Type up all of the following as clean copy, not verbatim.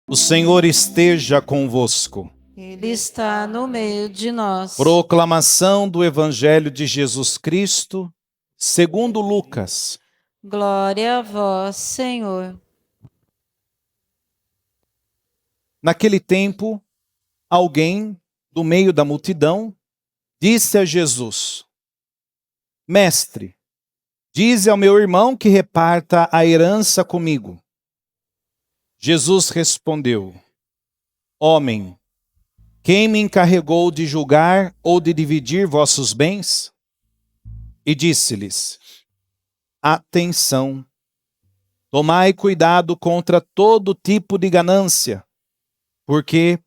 O Senhor esteja convosco. Ele está no meio de nós. Proclamação do Evangelho de Jesus Cristo, segundo Lucas. Glória a vós, Senhor. Naquele tempo, alguém do meio da multidão disse a Jesus: Mestre, dize ao meu irmão que reparta a herança comigo. Jesus respondeu: Homem, quem me encarregou de julgar ou de dividir vossos bens? E disse-lhes: Atenção, tomai cuidado contra todo tipo de ganância, porque,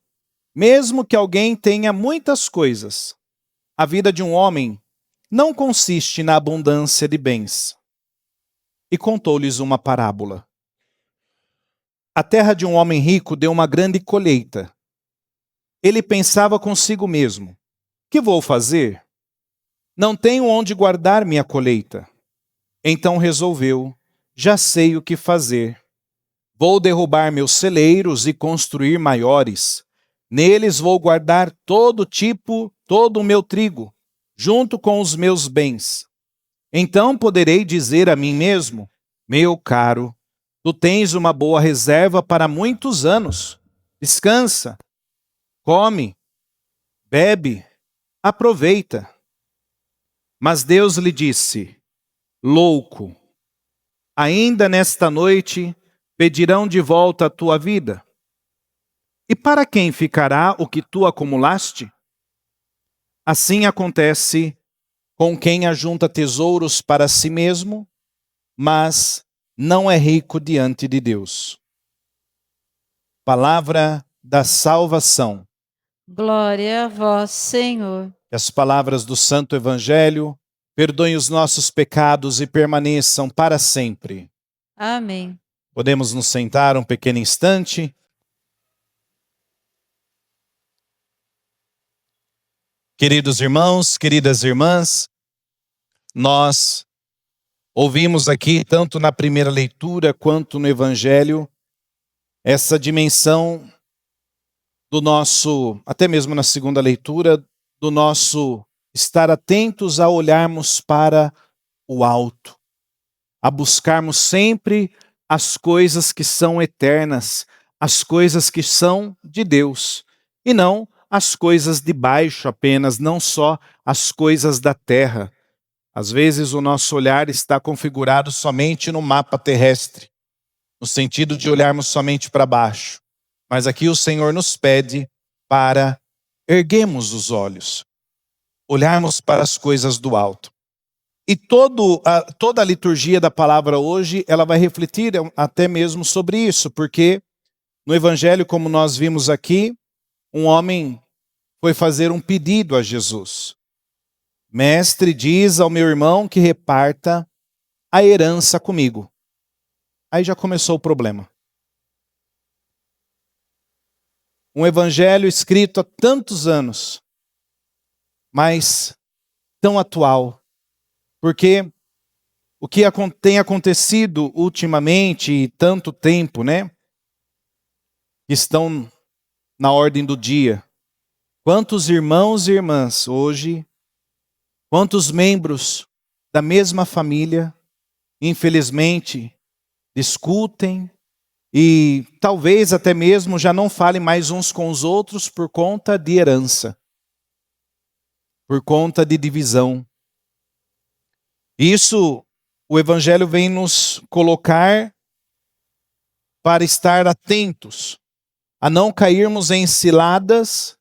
mesmo que alguém tenha muitas coisas, a vida de um homem não consiste na abundância de bens. E contou-lhes uma parábola. A terra de um homem rico deu uma grande colheita. Ele pensava consigo mesmo: que vou fazer? Não tenho onde guardar minha colheita. Então resolveu: já sei o que fazer. Vou derrubar meus celeiros e construir maiores. Neles vou guardar todo o meu trigo, junto com os meus bens. Então poderei dizer a mim mesmo: meu caro, tu tens uma boa reserva para muitos anos. Descansa, come, bebe, aproveita. Mas Deus lhe disse: louco, ainda nesta noite pedirão de volta a tua vida. E para quem ficará o que tu acumulaste? Assim acontece com quem ajunta tesouros para si mesmo, mas não é rico diante de Deus. Palavra da salvação. Glória a vós, Senhor. Que as palavras do Santo Evangelho perdoem os nossos pecados e permaneçam para sempre. Amém. Podemos nos sentar um pequeno instante? Queridos irmãos, queridas irmãs, nós ouvimos aqui, tanto na primeira leitura quanto no Evangelho, essa dimensão do nosso, até mesmo na segunda leitura, do nosso estar atentos a olharmos para o alto, a buscarmos sempre as coisas que são eternas, as coisas que são de Deus, e não as coisas de baixo apenas, não só as coisas da terra. Às vezes o nosso olhar está configurado somente no mapa terrestre, no sentido de olharmos somente para baixo. Mas aqui o Senhor nos pede para erguermos os olhos, olharmos para as coisas do alto. E toda a liturgia da palavra hoje, ela vai refletir até mesmo sobre isso, porque no Evangelho, como nós vimos aqui, um homem foi fazer um pedido a Jesus. Mestre, diz ao meu irmão que reparta a herança comigo. Aí já começou o problema. Um evangelho escrito há tantos anos, mas tão atual, porque o que tem acontecido ultimamente e tanto tempo, né? Estão na ordem do dia. Quantos irmãos e irmãs hoje, quantos membros da mesma família, infelizmente, discutem e talvez até mesmo já não falem mais uns com os outros por conta de herança, por conta de divisão. Isso o Evangelho vem nos colocar para estar atentos, a não cairmos em ciladas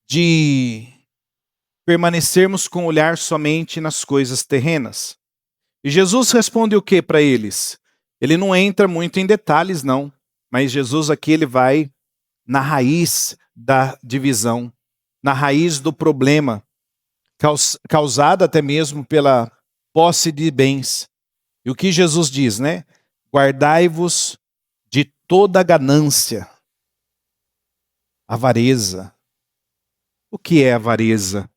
de permanecermos com o olhar somente nas coisas terrenas. E Jesus responde o que para eles? Ele não entra muito em detalhes, não. Mas Jesus aqui ele vai na raiz da divisão, na raiz do problema, causada até mesmo pela posse de bens. E o que Jesus diz, né? Guardai-vos de toda ganância, avareza. O que é avareza?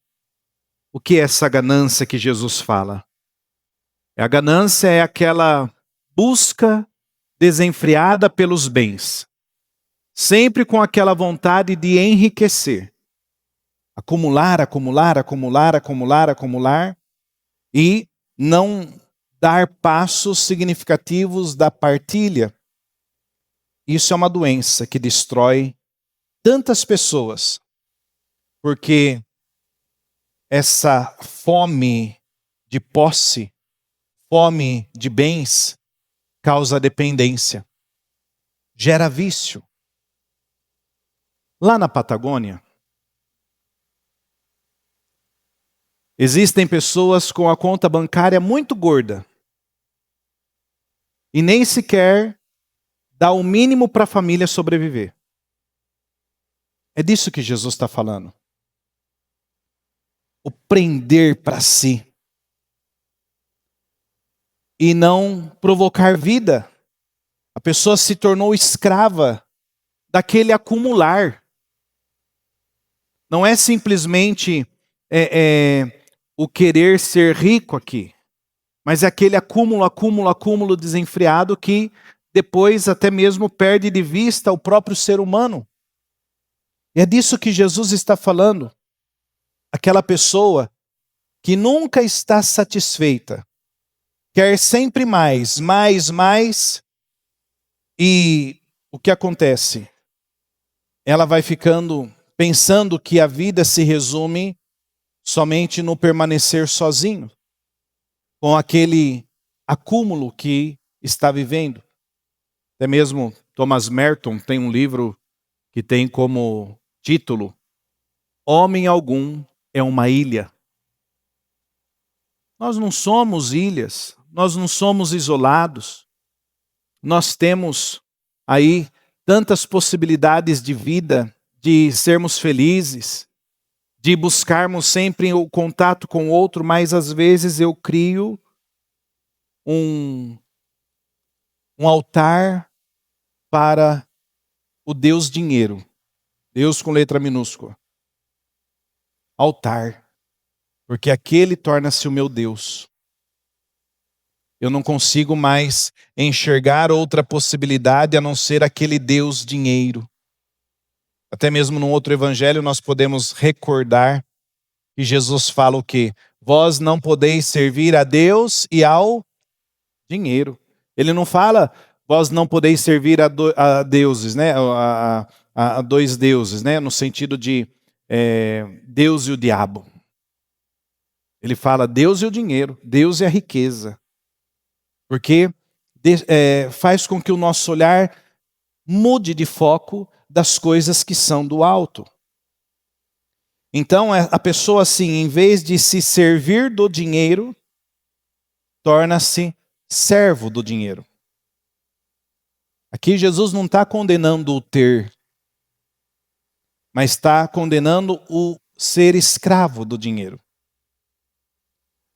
O que é essa ganância que Jesus fala? A ganância é aquela busca desenfreada pelos bens. sempre com aquela vontade de enriquecer. Acumular, acumular, acumular, acumular, acumular, e não dar passos significativos da partilha. Isso é uma doença que destrói tantas pessoas, porque essa fome de posse, fome de bens, causa dependência, gera vício. Lá na Patagônia, existem pessoas com a conta bancária muito gorda e nem sequer dá o mínimo para a família sobreviver. É disso que Jesus está falando. O prender para si e não provocar vida. A pessoa se tornou escrava daquele acumular. Não é simplesmente o querer ser rico aqui, mas é aquele acúmulo, acúmulo, acúmulo desenfreado que depois até mesmo perde de vista o próprio ser humano. E é disso que Jesus está falando. Aquela pessoa que nunca está satisfeita, quer sempre mais, mais, mais, e o que acontece? Ela vai ficando pensando que a vida se resume somente no permanecer sozinho, com aquele acúmulo que está vivendo. Até mesmo Thomas Merton tem um livro que tem como título Homem Algum é uma Ilha. Nós não somos ilhas, nós não somos isolados. Nós temos aí tantas possibilidades de vida, de sermos felizes, de buscarmos sempre o contato com o outro, mas às vezes eu crio um altar para o Deus dinheiro. Deus com letra minúscula. Altar. Porque aquele torna-se o meu Deus. Eu não consigo mais enxergar outra possibilidade a não ser aquele Deus dinheiro. Até mesmo num outro evangelho nós podemos recordar que Jesus fala o quê? Vós não podeis servir a Deus e ao dinheiro. Ele não fala, vós não podeis servir a deuses, né? A dois deuses, né? No sentido de Deus e o diabo. Ele fala Deus e o dinheiro, Deus e a riqueza. Porque faz com que o nosso olhar mude de foco das coisas que são do alto. Então a pessoa assim, em vez de se servir do dinheiro, torna-se servo do dinheiro. Aqui Jesus não está condenando o ter, mas está condenando o ser escravo do dinheiro.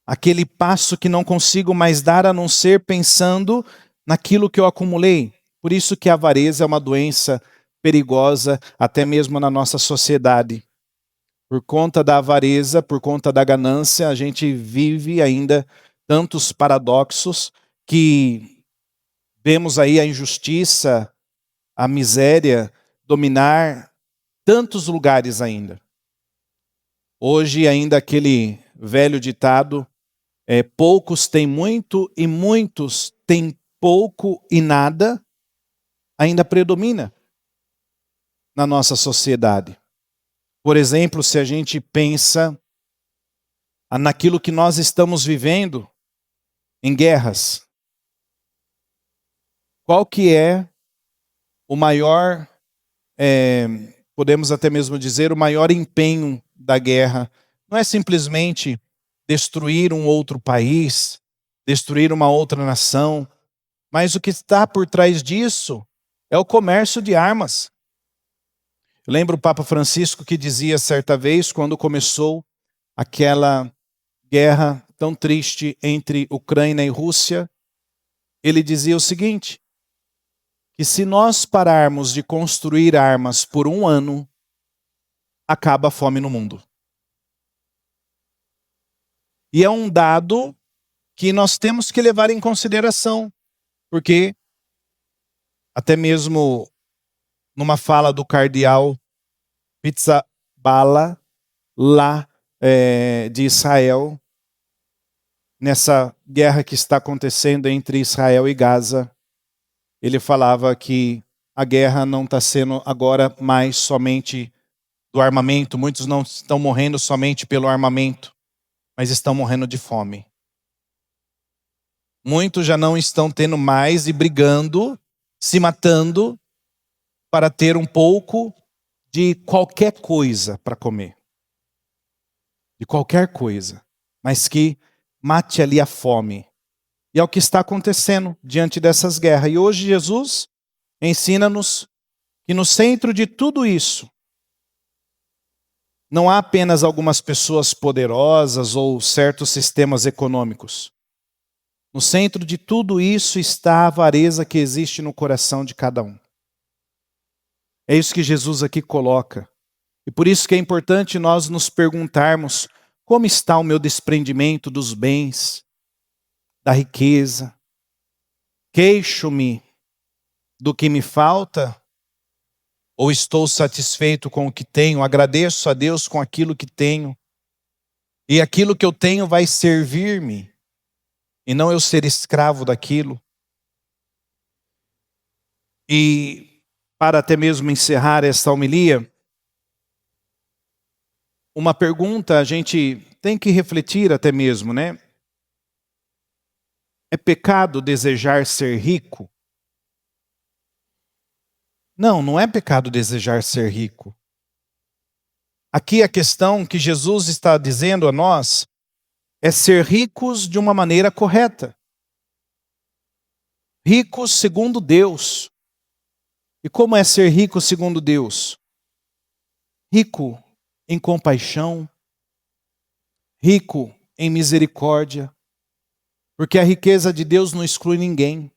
Aquele passo que não consigo mais dar a não ser pensando naquilo que eu acumulei. Por isso que a avareza é uma doença perigosa até mesmo na nossa sociedade. Por conta da avareza, por conta da ganância, a gente vive ainda tantos paradoxos que vemos aí a injustiça, a miséria dominar tantos lugares ainda. Hoje ainda aquele velho ditado, poucos têm muito e muitos têm pouco e nada, ainda predomina na nossa sociedade. Por exemplo, se a gente pensa naquilo que nós estamos vivendo em guerras, qual que é o maior, podemos até mesmo dizer, o maior empenho da guerra? Não é simplesmente destruir um outro país, destruir uma outra nação, mas o que está por trás disso é o comércio de armas. Eu lembro o Papa Francisco que dizia certa vez, quando começou aquela guerra tão triste entre Ucrânia e Rússia, ele dizia o seguinte, que se nós pararmos de construir armas por 1 ano, acaba a fome no mundo. E é um dado que nós temos que levar em consideração, porque até mesmo numa fala do cardeal Pizzaballa, lá de Israel, nessa guerra que está acontecendo entre Israel e Gaza. Ele falava que a guerra não está sendo agora mais somente do armamento, muitos não estão morrendo somente pelo armamento, mas estão morrendo de fome. Muitos já não estão tendo mais e brigando, se matando para ter um pouco de qualquer coisa para comer. De qualquer coisa, mas que mate ali a fome. E é o que está acontecendo diante dessas guerras. E hoje Jesus ensina-nos que no centro de tudo isso, não há apenas algumas pessoas poderosas ou certos sistemas econômicos. No centro de tudo isso está a avareza que existe no coração de cada um. É isso que Jesus aqui coloca. E por isso que é importante nós nos perguntarmos como está o meu desprendimento dos bens, da riqueza. Queixo-me do que me falta? Ou estou satisfeito com o que tenho? Agradeço a Deus com aquilo que tenho. E aquilo que eu tenho vai servir-me. E não eu ser escravo daquilo. E para até mesmo encerrar esta homilia, uma pergunta a gente tem que refletir até mesmo, né? É pecado desejar ser rico? Não, não é pecado desejar ser rico. Aqui a questão que Jesus está dizendo a nós é ser ricos de uma maneira correta. Ricos segundo Deus. E como é ser rico segundo Deus? Rico em compaixão, rico em misericórdia, porque a riqueza de Deus não exclui ninguém.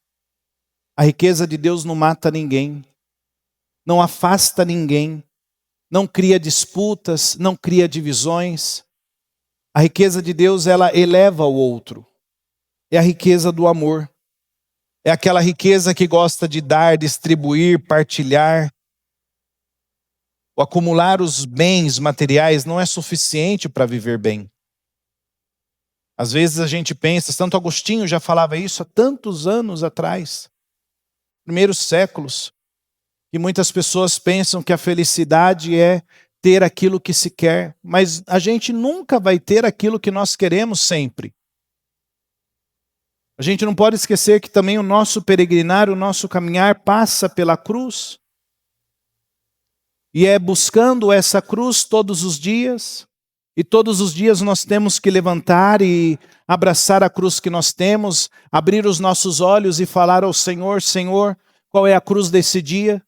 A riqueza de Deus não mata ninguém, não afasta ninguém, não cria disputas, não cria divisões. A riqueza de Deus, ela eleva o outro. É a riqueza do amor. É aquela riqueza que gosta de dar, distribuir, partilhar. O acumular os bens materiais não é suficiente para viver bem. Às vezes a gente pensa, Santo Agostinho já falava isso há tantos anos atrás, primeiros séculos, que muitas pessoas pensam que a felicidade é ter aquilo que se quer, mas a gente nunca vai ter aquilo que nós queremos sempre. A gente não pode esquecer que também o nosso peregrinar, o nosso caminhar passa pela cruz. E é buscando essa cruz todos os dias. E todos os dias nós temos que levantar e abraçar a cruz que nós temos, abrir os nossos olhos e falar ao Senhor, Senhor, qual é a cruz desse dia?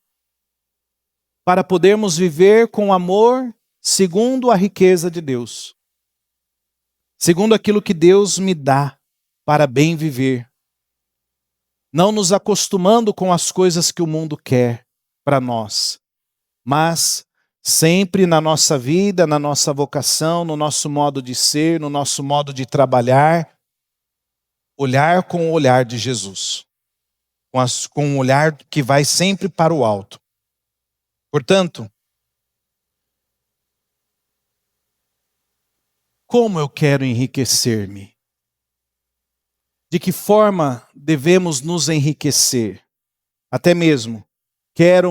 Para podermos viver com amor segundo a riqueza de Deus. Segundo aquilo que Deus me dá para bem viver. Não nos acostumando com as coisas que o mundo quer para nós. Mas sempre na nossa vida, na nossa vocação, no nosso modo de ser, no nosso modo de trabalhar, olhar com o olhar de Jesus, com um olhar que vai sempre para o alto. Portanto, como eu quero enriquecer-me? De que forma devemos nos enriquecer? Até mesmo, quero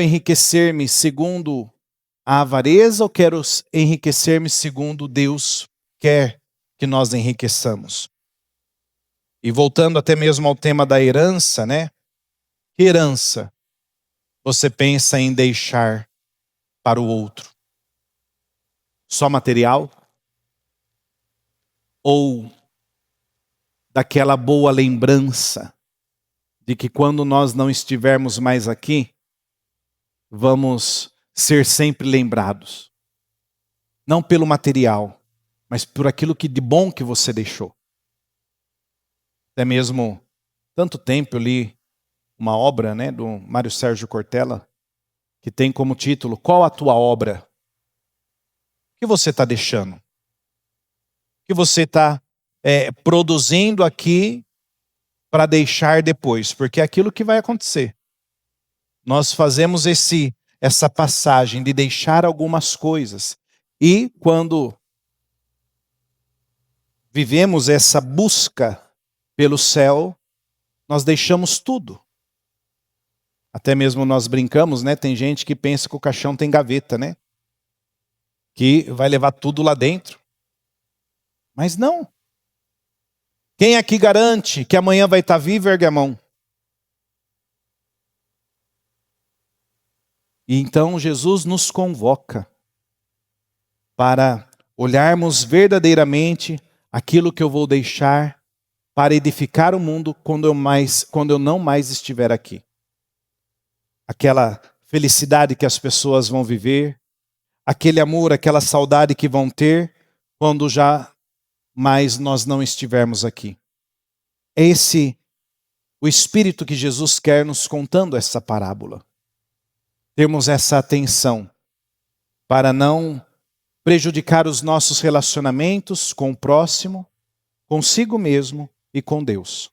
enriquecer-me segundo a avareza ou quero enriquecer-me segundo Deus quer que nós enriqueçamos? E voltando até mesmo ao tema da herança, né? Que herança você pensa em deixar para o outro? Só material? Ou daquela boa lembrança de que quando nós não estivermos mais aqui, vamos ser sempre lembrados. Não pelo material, mas por aquilo que de bom que você deixou. Até mesmo, tanto tempo eu li uma obra, né, do Mário Sérgio Cortella, que tem como título, Qual a tua obra? O que você está deixando? O que você está produzindo aqui para deixar depois? Porque é aquilo que vai acontecer. nós fazemos essa passagem de deixar algumas coisas. E quando vivemos essa busca pelo céu, nós deixamos tudo. Até mesmo nós brincamos, né? Tem gente que pensa que o caixão tem gaveta, né? Que vai levar tudo lá dentro. Mas não. Quem aqui garante que amanhã vai estar vivo, ergue a mão. E então Jesus nos convoca para olharmos verdadeiramente aquilo que eu vou deixar para edificar o mundo quando eu não mais estiver aqui. Aquela felicidade que as pessoas vão viver, aquele amor, aquela saudade que vão ter quando já mais nós não estivermos aqui. É esse o espírito que Jesus quer nos contando essa parábola. Termos essa atenção para não prejudicar os nossos relacionamentos com o próximo, consigo mesmo e com Deus.